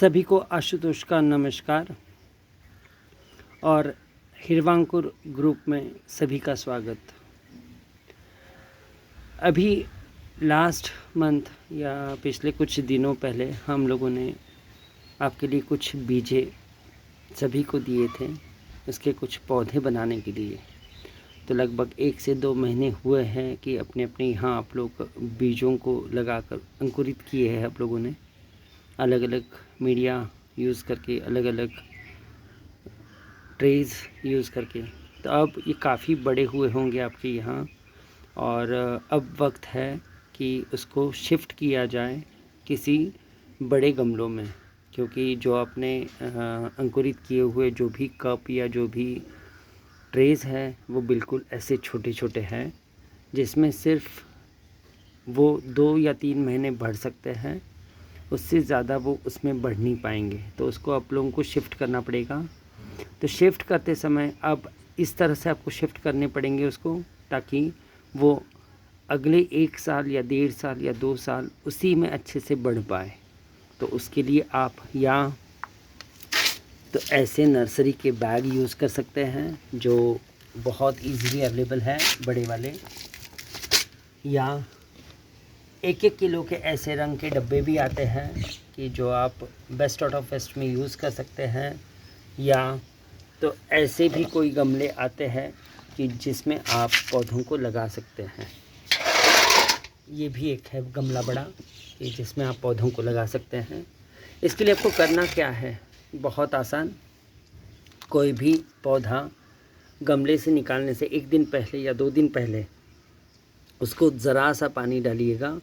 सभी को आशुतोष का नमस्कार और हिरवांकुर ग्रुप में सभी का स्वागत। अभी लास्ट मंथ या पिछले कुछ दिनों पहले हम लोगों ने आपके लिए कुछ बीजे सभी को दिए थे, उसके कुछ पौधे बनाने के लिए। तो लगभग 1 से 2 महीने हुए हैं कि अपने अपने यहाँ आप लोग बीजों को लगाकर अंकुरित किए हैं। आप लोगों ने अलग अलग मीडिया यूज़ करके, अलग अलग ट्रेज़ यूज़ करके, तो अब ये काफ़ी बड़े हुए होंगे आपके यहाँ। और अब वक्त है कि उसको शिफ्ट किया जाए किसी बड़े गमलों में, क्योंकि जो आपने अंकुरित किए हुए जो भी कप या जो भी ट्रेज़ है वो बिल्कुल ऐसे छोटे छोटे हैं जिसमें सिर्फ वो 2 या 3 महीने बढ़ सकते हैं, उससे ज़्यादा वो उसमें बढ़ नहीं पाएंगे। तो उसको आप लोगों को शिफ्ट करना पड़ेगा। तो शिफ्ट करते समय अब इस तरह से आपको शिफ्ट करने पड़ेंगे उसको, ताकि वो अगले 1 साल या 1.5 साल या 2 साल उसी में अच्छे से बढ़ पाए। तो उसके लिए आप या तो ऐसे नर्सरी के बैग यूज़ कर सकते हैं जो बहुत ईजीली अवेलेबल है, बड़े वाले, या 1-1 किलो के ऐसे रंग के डब्बे भी आते हैं कि जो आप बेस्ट आउट ऑफ वेस्ट में यूज़ कर सकते हैं। या तो ऐसे भी कोई गमले आते हैं कि जिसमें आप पौधों को लगा सकते हैं। ये भी एक है गमला बड़ा कि जिसमें आप पौधों को लगा सकते हैं। इसके लिए आपको करना क्या है, बहुत आसान। कोई भी पौधा गमले से निकालने से 1 दिन पहले या 2 दिन पहले उसको ज़रा सा पानी डालिएगा,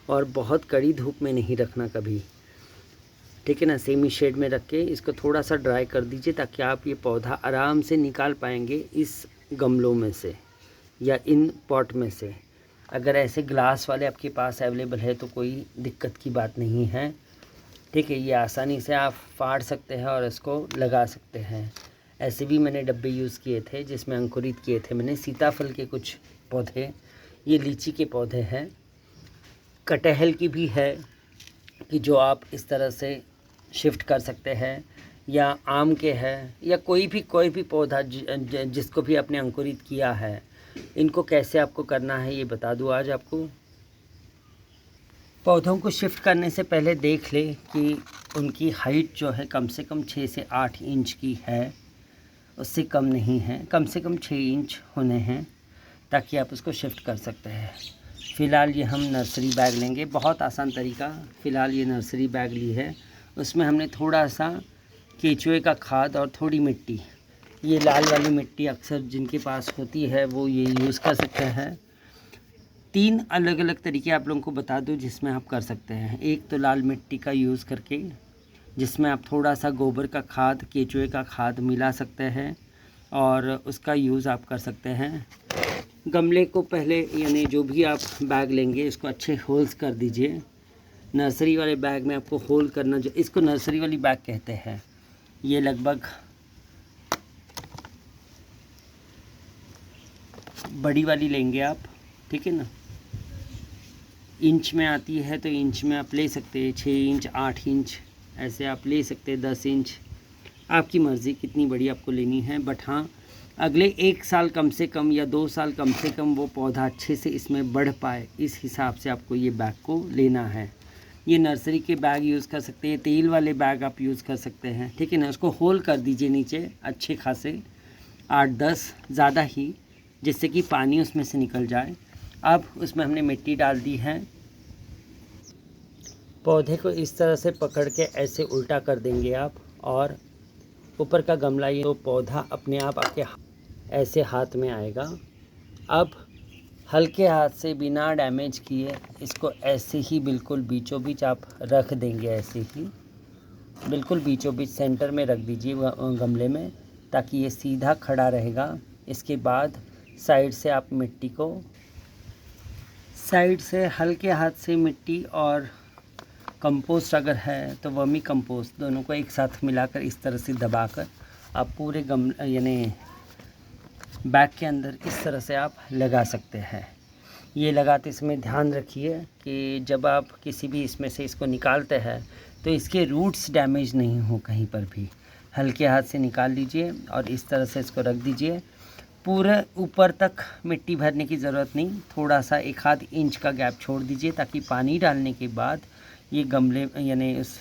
और बहुत कड़ी धूप में नहीं रखना कभी, ठीक है ना। सेमी शेड में रख के इसको थोड़ा सा ड्राई कर दीजिए, ताकि आप ये पौधा आराम से निकाल पाएंगे इस गमलों में से या इन पॉट में से। अगर ऐसे ग्लास वाले आपके पास अवेलेबल है तो कोई दिक्कत की बात नहीं है, ठीक है। ये आसानी से आप फाड़ सकते हैं और इसको लगा सकते हैं। ऐसे भी मैंने डब्बे यूज़ किए थे जिसमें अंकुरित किए थे मैंने सीताफल के कुछ पौधे, ये लीची के पौधे हैं, कटहल की भी है कि जो आप इस तरह से शिफ्ट कर सकते हैं, या आम के हैं, या कोई भी पौधा जिसको भी आपने अंकुरित किया है। इनको कैसे आपको करना है ये बता दूँ आज आपको। पौधों को शिफ्ट करने से पहले देख ले कि उनकी हाइट जो है कम से कम 6 से 8 इंच की है, उससे कम नहीं है। कम से कम 6 इंच होने हैं, ताकि आप उसको शिफ्ट कर सकते हैं। फ़िलहाल ये हम नर्सरी बैग लेंगे, बहुत आसान तरीका। फ़िलहाल ये नर्सरी बैग ली है, उसमें हमने थोड़ा सा केचुए का खाद और थोड़ी मिट्टी, ये लाल वाली मिट्टी अक्सर जिनके पास होती है वो ये यूज़ कर सकते हैं। 3 अलग अलग तरीके आप लोगों को बता दूं जिसमें आप कर सकते हैं। एक तो लाल मिट्टी का यूज़ करके, जिसमें आप थोड़ा सा गोबर का खाद, केचुए का खाद मिला सकते हैं और उसका यूज़ आप कर सकते हैं। गमले को पहले, यानी जो भी आप बैग लेंगे इसको अच्छे होल्स कर दीजिए। नर्सरी वाले बैग में आपको होल करना, जो इसको नर्सरी वाली बैग कहते हैं, ये लगभग बड़ी वाली लेंगे आप, ठीक है ना। इंच में आती है तो इंच में आप ले सकते हैं, 6 इंच, 8 इंच, ऐसे आप ले सकते हैं, 10 इंच, आपकी मर्ज़ी कितनी बड़ी आपको लेनी है। बट हाँ, अगले 1 साल कम से कम या 2 साल कम से कम वो पौधा अच्छे से इसमें बढ़ पाए, इस हिसाब से आपको ये बैग को लेना है। ये नर्सरी के बैग यूज़ कर सकते हैं, तेल वाले बैग आप यूज़ कर सकते हैं, ठीक है ना। उसको होल कर दीजिए नीचे अच्छे खासे 8-10, ज़्यादा ही, जिससे कि पानी उसमें से निकल जाए। अब उसमें हमने मिट्टी डाल दी है। पौधे को इस तरह से पकड़ के ऐसे उल्टा कर देंगे आप, और ऊपर का गमला, ये तो पौधा अपने आप आपके ऐसे हाथ में आएगा। अब हल्के हाथ से बिना डैमेज किए इसको ऐसे ही बिल्कुल बीचों बीच आप रख देंगे, ऐसे ही बिल्कुल बीचों बीच सेंटर में रख दीजिए गमले में, ताकि ये सीधा खड़ा रहेगा। इसके बाद साइड से आप मिट्टी को, साइड से हल्के हाथ से मिट्टी और कंपोस्ट अगर है तो वर्मी कंपोस्ट, दोनों को एक साथ मिलाकर इस तरह से दबाकर आप पूरे यानी बैग के अंदर इस तरह से आप लगा सकते हैं। ये लगाते समय ध्यान रखिए कि जब आप किसी भी इसमें से इसको निकालते हैं तो इसके रूट्स डैमेज नहीं हो कहीं पर भी। हल्के हाथ से निकाल लीजिए और इस तरह से इसको रख दीजिए। पूरे ऊपर तक मिट्टी भरने की ज़रूरत नहीं, थोड़ा सा 1 आध इंच का गैप छोड़ दीजिए ताकि पानी डालने के बाद ये गमले यानी उस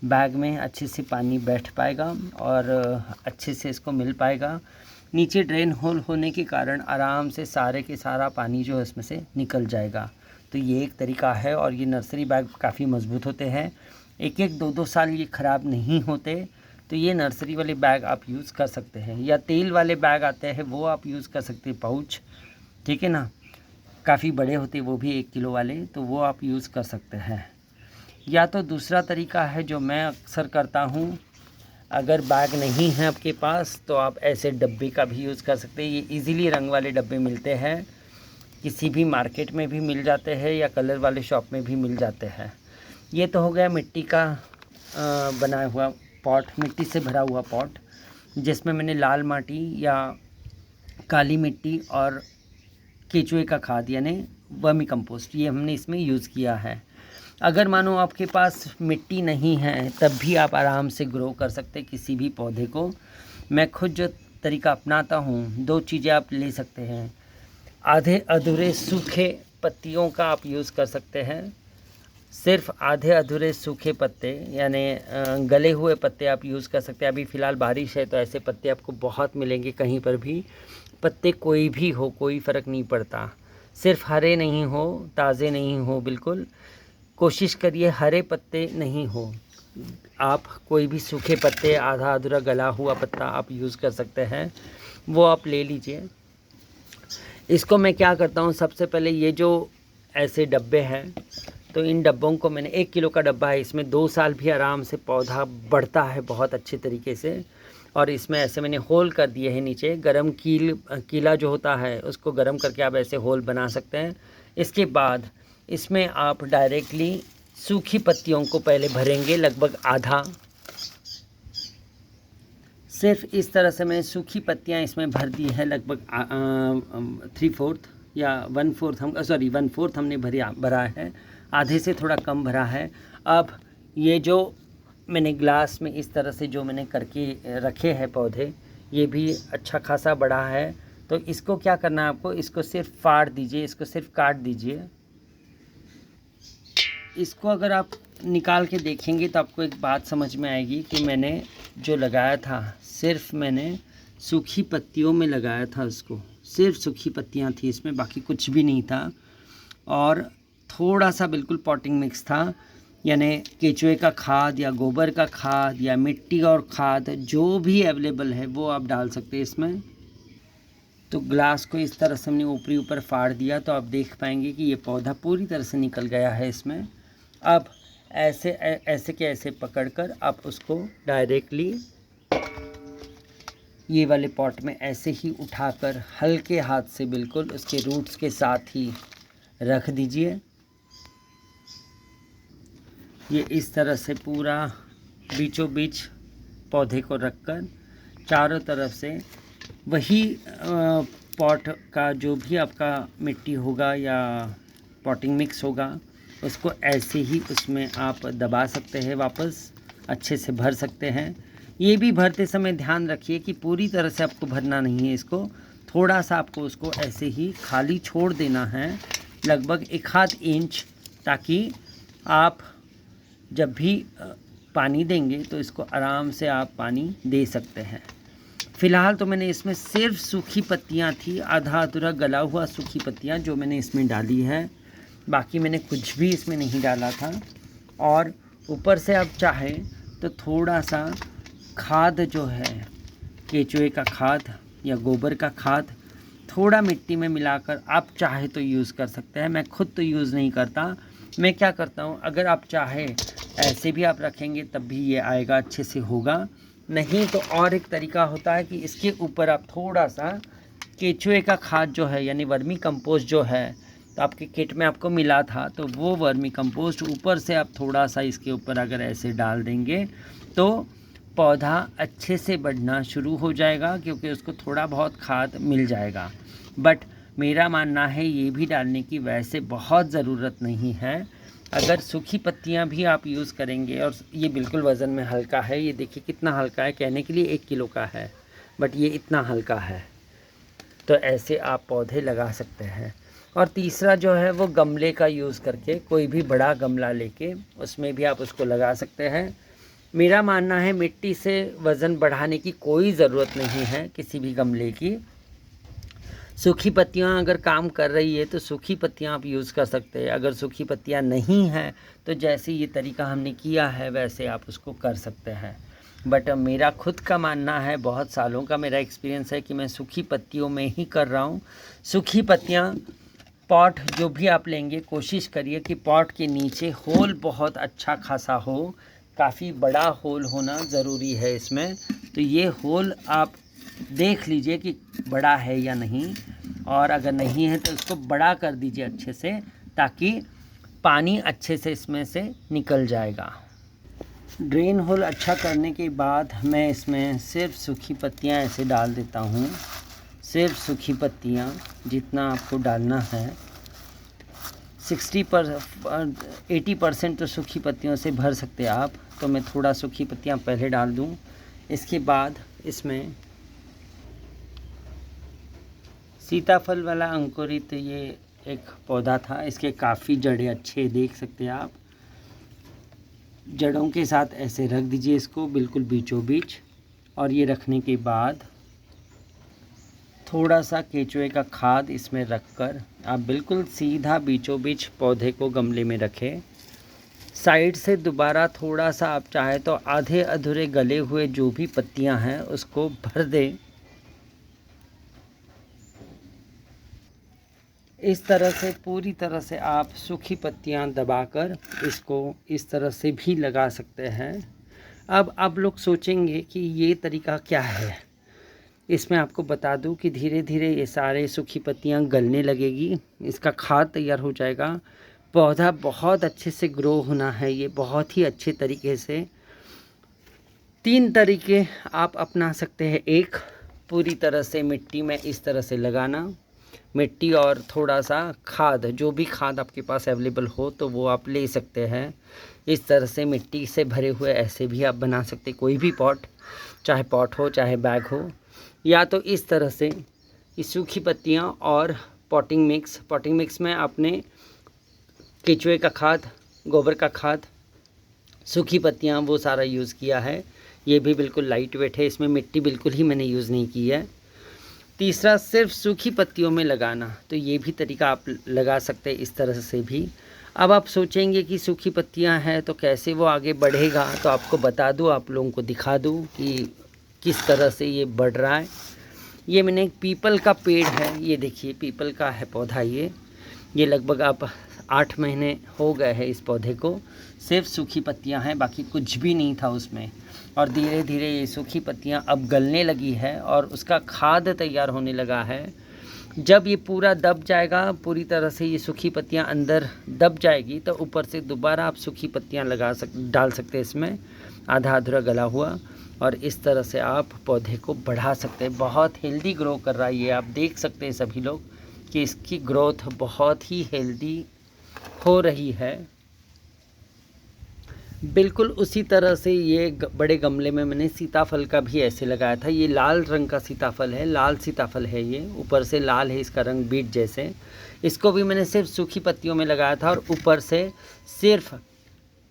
बैग में अच्छे से पानी बैठ पाएगा और अच्छे से इसको मिल पाएगा। नीचे ड्रेन होल होने के कारण आराम से सारे के सारा पानी जो है इसमें से निकल जाएगा। तो ये एक तरीका है और ये नर्सरी बैग काफ़ी मज़बूत होते हैं, 1-1 2-2 साल ये ख़राब नहीं होते। तो ये नर्सरी वाले बैग आप यूज़ कर सकते हैं, या तेल वाले बैग आते हैं वो आप यूज़ कर सकते हैं, पाउच, ठीक है ना, काफ़ी बड़े होते हैं वो भी 1 किलो वाले, तो वो आप यूज़ कर सकते हैं। या तो दूसरा तरीका है जो मैं अक्सर करता हूँ, अगर बैग नहीं है आपके पास तो आप ऐसे डब्बे का भी यूज़ कर सकते हैं। ये इजीली रंग वाले डब्बे मिलते हैं, किसी भी मार्केट में भी मिल जाते हैं या कलर वाले शॉप में भी मिल जाते हैं। ये तो हो गया मिट्टी का बनाया हुआ पॉट, मिट्टी से भरा हुआ पॉट, जिसमें मैंने लाल माटी या काली मिट्टी और केचुए का खाद यानी वर्मी कंपोस्ट ये हमने इसमें यूज़ किया है। अगर मानो आपके पास मिट्टी नहीं है तब भी आप आराम से ग्रो कर सकते किसी भी पौधे को। मैं खुद जो तरीका अपनाता हूँ, 2 चीज़ें आप ले सकते हैं, आधे अधूरे सूखे पत्तियों का आप यूज़ कर सकते हैं। सिर्फ आधे अधूरे सूखे पत्ते यानी गले हुए पत्ते आप यूज़ कर सकते हैं। अभी फ़िलहाल बारिश है तो ऐसे पत्ते आपको बहुत मिलेंगे कहीं पर भी। पत्ते कोई भी हो, कोई फ़र्क नहीं पड़ता, सिर्फ हरे नहीं हो, ताज़े नहीं हो, बिल्कुल कोशिश करिए हरे पत्ते नहीं हो। आप कोई भी सूखे पत्ते, आधा अधूरा गला हुआ पत्ता आप यूज़ कर सकते हैं, वो आप ले लीजिए। इसको मैं क्या करता हूँ, सबसे पहले ये जो ऐसे डब्बे हैं तो इन डब्बों को मैंने 1 किलो का डब्बा है, इसमें 2 साल भी आराम से पौधा बढ़ता है बहुत अच्छे तरीके से। और इसमें ऐसे मैंने होल कर दिए हैं नीचे, गरम कीला जो होता है उसको गरम करके आप ऐसे होल बना सकते हैं। इसके बाद इसमें आप डायरेक्टली सूखी पत्तियों को पहले भरेंगे, लगभग आधा, सिर्फ इस तरह से मैंने सूखी पत्तियां इसमें भर दी है, लगभग 3/4 या 1/4 हमने भरा है, आधे से थोड़ा कम भरा है। अब ये जो मैंने ग्लास में इस तरह से जो मैंने करके रखे हैं पौधे, ये भी अच्छा खासा बड़ा है। तो इसको क्या करना है आपको, इसको सिर्फ फाड़ दीजिए, इसको सिर्फ काट दीजिए। इसको अगर आप निकाल के देखेंगे तो आपको एक बात समझ में आएगी कि मैंने जो लगाया था सिर्फ मैंने सूखी पत्तियों में लगाया था, उसको सिर्फ सूखी पत्तियां थी इसमें, बाकी कुछ भी नहीं था। और थोड़ा सा बिल्कुल पॉटिंग मिक्स था, यानी केचुए का खाद या गोबर का खाद या मिट्टी और खाद जो भी अवेलेबल है वो आप डाल सकते हैं इसमें। तो ग्लास को इस तरह से हमने ऊपरी ऊपर फाड़ दिया तो आप देख पाएंगे कि ये पौधा पूरी तरह से निकल गया है इसमें। अब ऐसे के ऐसे पकड़कर आप उसको डायरेक्टली ये वाले पॉट में ऐसे ही उठाकर हल्के हाथ से बिल्कुल उसके रूट्स के साथ ही रख दीजिए। ये इस तरह से पूरा बीचों बीच पौधे को रखकर चारों तरफ से वही पॉट का जो भी आपका मिट्टी होगा या पॉटिंग मिक्स होगा उसको ऐसे ही उसमें आप दबा सकते हैं, वापस अच्छे से भर सकते हैं। ये भी भरते समय ध्यान रखिए कि पूरी तरह से आपको भरना नहीं है, इसको थोड़ा सा आपको उसको ऐसे ही खाली छोड़ देना है, लगभग 1 इंच, ताकि आप जब भी पानी देंगे तो इसको आराम से आप पानी दे सकते हैं। फ़िलहाल तो मैंने इसमें सिर्फ सूखी पत्तियां थी, आधा अधूरा गला हुआ सूखी पत्तियां जो मैंने इसमें डाली है, बाकी मैंने कुछ भी इसमें नहीं डाला था। और ऊपर से आप चाहें तो थोड़ा सा खाद जो है केचुए का खाद या गोबर का खाद थोड़ा मिट्टी में मिलाकर आप चाहे तो यूज़ कर सकते हैं। मैं खुद तो यूज़ नहीं करता, मैं क्या करता हूँ, अगर आप चाहे ऐसे भी आप रखेंगे तब भी ये आएगा, अच्छे से होगा। नहीं तो और एक तरीका होता है कि इसके ऊपर आप थोड़ा सा केचुए का खाद जो है यानी वर्मी कंपोस्ट जो है, तो आपके किट में आपको मिला था, तो वो वर्मी कंपोस्ट ऊपर से आप थोड़ा सा इसके ऊपर अगर ऐसे डाल देंगे तो पौधा अच्छे से बढ़ना शुरू हो जाएगा, क्योंकि उसको थोड़ा बहुत खाद मिल जाएगा। बट मेरा मानना है ये भी डालने की वैसे बहुत ज़रूरत नहीं है। अगर सूखी पत्तियां भी आप यूज़ करेंगे, और ये बिल्कुल वज़न में हल्का है, ये देखिए कितना हल्का है, कहने के लिए 1 किलो का है बट ये इतना हल्का है। तो ऐसे आप पौधे लगा सकते हैं। और तीसरा जो है वो गमले का यूज़ करके, कोई भी बड़ा गमला लेके उसमें भी आप उसको लगा सकते हैं। मेरा मानना है मिट्टी से वज़न बढ़ाने की कोई ज़रूरत नहीं है किसी भी गमले की। सूखी पत्तियां अगर काम कर रही है तो सूखी पत्तियां आप यूज़ कर सकते हैं। अगर सूखी पत्तियां नहीं हैं तो जैसे ये तरीका हमने किया है वैसे आप उसको कर सकते हैं। बट मेरा खुद का मानना है, बहुत सालों का मेरा एक्सपीरियंस है कि मैं सूखी पत्तियों में ही कर रहा हूँ। सूखी पत्तियाँ, पॉट जो भी आप लेंगे कोशिश करिए कि पॉट के नीचे होल बहुत अच्छा खासा हो, काफ़ी बड़ा होल होना ज़रूरी है इसमें। तो ये होल आप देख लीजिए कि बड़ा है या नहीं, और अगर नहीं है तो उसको बड़ा कर दीजिए अच्छे से, ताकि पानी अच्छे से इसमें से निकल जाएगा। ड्रेन होल अच्छा करने के बाद मैं इसमें सिर्फ सूखी पत्तियां ऐसे डाल देता हूँ। सिर्फ सूखी पत्तियां जितना आपको डालना है, 80% तो सूखी पत्तियों से भर सकते हैं आप। तो मैं थोड़ा सूखी पत्तियां पहले डाल दूँ। इसके बाद इसमें सीताफल वाला अंकुरित ये एक पौधा था, इसके काफ़ी जड़ें अच्छे देख सकते हैं आप। जड़ों के साथ ऐसे रख दीजिए इसको बिल्कुल बीचों बीच। और ये रखने के बाद थोड़ा सा केचुए का खाद इसमें रखकर आप बिल्कुल सीधा बीचों बीच पौधे को गमले में रखें। साइड से दोबारा थोड़ा सा आप चाहे तो आधे अधूरे गले हुए जो भी पत्तियां हैं उसको भर दें। इस तरह से पूरी तरह से आप सूखी पत्तियां दबाकर इसको इस तरह से भी लगा सकते हैं। अब आप लोग सोचेंगे कि ये तरीका क्या है। इसमें आपको बता दूं कि धीरे धीरे ये सारे सूखी पत्तियां गलने लगेगी, इसका खाद तैयार हो जाएगा। पौधा बहुत अच्छे से ग्रो होना है, ये बहुत ही अच्छे तरीके से। 3 तरीके आप अपना सकते हैं। एक, पूरी तरह से मिट्टी में इस तरह से लगाना, मिट्टी और थोड़ा सा खाद, जो भी खाद आपके पास अवेलेबल हो तो वो आप ले सकते हैं। इस तरह से मिट्टी से भरे हुए ऐसे भी आप बना सकते, कोई भी पॉट, चाहे पॉट हो चाहे बैग हो। या तो इस तरह से ये सूखी पत्तियाँ और पॉटिंग मिक्स में आपने केचुए का खाद, गोबर का खाद, सूखी पत्तियाँ वो सारा यूज़ किया है। ये भी बिल्कुल लाइट वेट है, इसमें मिट्टी बिल्कुल ही मैंने यूज़ नहीं की है। तीसरा, सिर्फ सूखी पत्तियों में लगाना, तो ये भी तरीका आप लगा सकते हैं इस तरह से भी। अब आप सोचेंगे कि सूखी पत्तियां हैं तो कैसे वो आगे बढ़ेगा, तो आपको बता दूं, आप लोगों को दिखा दूं कि किस तरह से ये बढ़ रहा है। ये मैंने एक पीपल का पेड़ है, ये देखिए पीपल का है पौधा। ये लगभग आप 8 महीने हो गए हैं इस पौधे को। सिर्फ सूखी पत्तियां हैं, बाकी कुछ भी नहीं था उसमें। और धीरे धीरे ये सूखी पत्तियां अब गलने लगी है और उसका खाद तैयार होने लगा है। जब ये पूरा दब जाएगा, पूरी तरह से ये सूखी पत्तियां अंदर दब जाएगी, तो ऊपर से दोबारा आप सूखी पत्तियां डाल सकते हैं इसमें, आधा अधूरा गला हुआ। और इस तरह से आप पौधे को बढ़ा सकते हैं। बहुत हेल्दी ग्रो कर रहा है ये, आप देख सकते हैं सभी लोग कि इसकी ग्रोथ बहुत ही हेल्दी हो रही है। बिल्कुल उसी तरह से ये बड़े गमले में मैंने सीताफल का भी ऐसे लगाया था। ये लाल रंग का सीताफल है, लाल सीताफल है ये, ऊपर से लाल है इसका रंग बीट जैसे। इसको भी मैंने सिर्फ सूखी पत्तियों में लगाया था और ऊपर से सिर्फ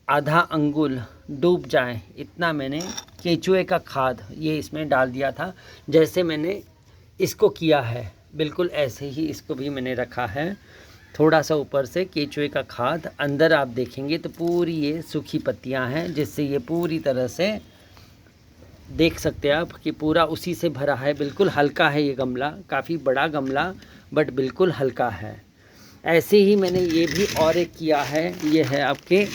आधा अंगुल डूब जाए इतना मैंने केचुए का खाद ये इसमें डाल दिया था। जैसे मैंने इसको किया है बिल्कुल ऐसे ही इसको भी मैंने रखा है। थोड़ा सा ऊपर से केचुए का खाद, अंदर आप देखेंगे तो पूरी ये सूखी पत्तियां हैं, जिससे ये पूरी तरह से देख सकते हैं आप कि पूरा उसी से भरा है। बिल्कुल हल्का है ये गमला, काफ़ी बड़ा गमला बट बिल्कुल हल्का है। ऐसे ही मैंने ये भी और एक किया है, ये है आपके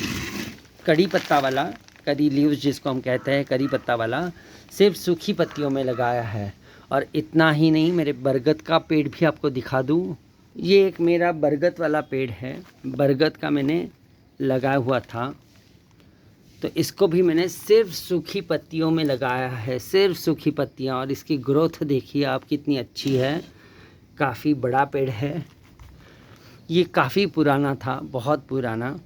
कड़ी पत्ता वाला, करी लीव्स जिसको हम कहते हैं, करी पत्ता वाला, सिर्फ सूखी पत्तियों में लगाया है। और इतना ही नहीं, मेरे बरगद का पेड़ भी आपको दिखा दूँ। ये एक मेरा बरगद वाला पेड़ है, बरगद का मैंने लगाया हुआ था, तो इसको भी मैंने सिर्फ सूखी पत्तियों में लगाया है, सिर्फ सूखी पत्तियां। और इसकी ग्रोथ देखिए आप कितनी अच्छी है, काफ़ी बड़ा पेड़ है। ये काफ़ी पुराना था, बहुत पुराना।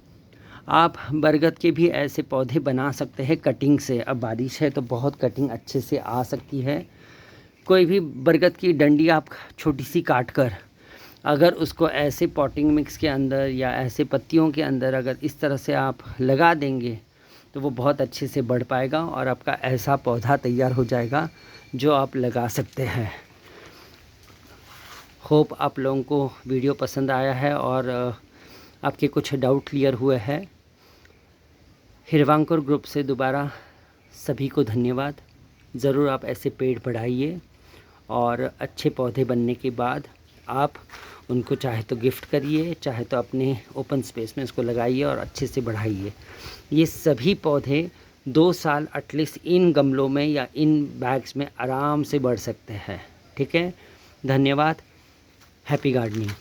आप बरगद के भी ऐसे पौधे बना सकते हैं कटिंग से। अब बारिश है तो बहुत कटिंग अच्छे से आ सकती है। कोई भी बरगद की डंडी आप छोटी सी काट कर अगर उसको ऐसे पॉटिंग मिक्स के अंदर या ऐसे पत्तियों के अंदर अगर इस तरह से आप लगा देंगे तो वो बहुत अच्छे से बढ़ पाएगा और आपका ऐसा पौधा तैयार हो जाएगा जो आप लगा सकते हैं। होप आप लोगों को वीडियो पसंद आया है और आपके कुछ डाउट क्लियर हुए हैं। हिरवांकुर ग्रुप से दोबारा सभी को धन्यवाद। ज़रूर आप ऐसे पेड़ बढ़ाइए और अच्छे पौधे बनने के बाद आप उनको चाहे तो गिफ्ट करिए, चाहे तो अपने ओपन स्पेस में इसको लगाइए और अच्छे से बढ़ाइए। ये सभी पौधे 2 साल एटलीस्ट इन गमलों में या इन बैग्स में आराम से बढ़ सकते हैं। ठीक है, धन्यवाद। Happy gardening.